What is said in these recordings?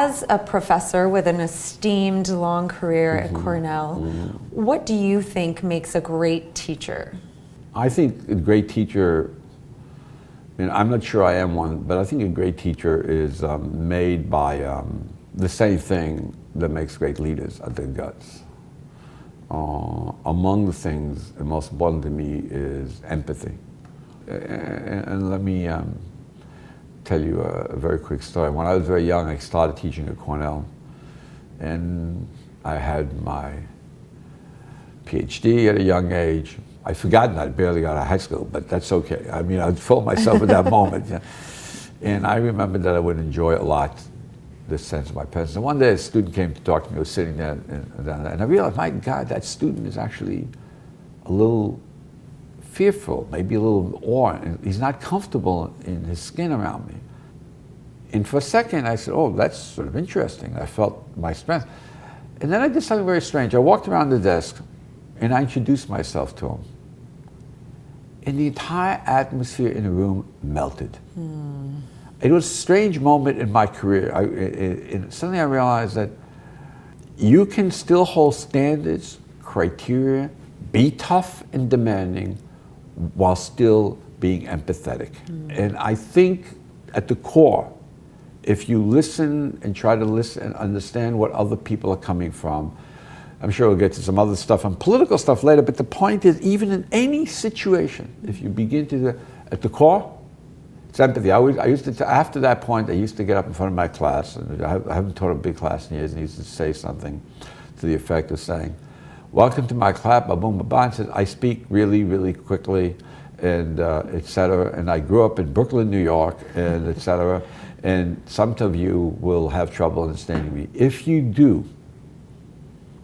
as a professor with an esteemed long career at Cornell, what do you think makes a great teacher? I think a great teacher, I'm not sure I am one, but I think a great teacher is made by the same thing that makes great leaders, I think, guts. Among the things, the most important to me is empathy. And let me tell you a very quick story. When I was very young, I started teaching at Cornell, and I had my PhD at a young age. I'd forgotten I'd barely got out of high school, but that's okay. I mean, I'd fool myself at that moment. Yeah. And I remember that I would enjoy a lot this sense of my presence. And one day a student came to talk to me. I was sitting there, and I realized, my God, that student is actually a little fearful, maybe a little awe. And he's not comfortable in his skin around me. And for a second, I said, oh, that's sort of interesting. I felt my strength. And then I did something very strange. I walked around the desk, and I introduced myself to him. And the entire atmosphere in the room melted. It was a strange moment in my career. Suddenly I realized that you can still hold standards, criteria, be tough and demanding while still being empathetic. And I think at the core, if you listen and try to listen and understand what other people are coming from, I'm sure we'll get to some other stuff and political stuff later, but the point is, even in any situation, if you begin to, at the core, it's empathy. I used to, after that point, I used to get up in front of my class, and I haven't taught a big class in years, and I used to say something to the effect of saying, welcome to my class, ba-boom, ba-ba, and said, I speak really, really quickly, and et cetera, and I grew up in Brooklyn, New York, and et cetera, and some of you will have trouble understanding me. If you do,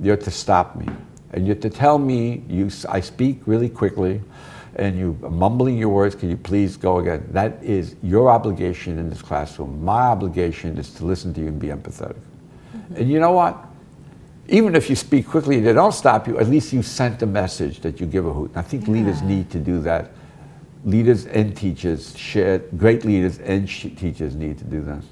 you're to stop me, and you're to tell me I speak really quickly, and you are mumbling your words, can you please go again? That is your obligation in this classroom. My obligation is to listen to you and be empathetic. And you know what? Even if you speak quickly and they don't stop you, at least you sent a message that you give a hoot. And I think leaders need to do that. Leaders and teachers, great leaders and teachers need to do that.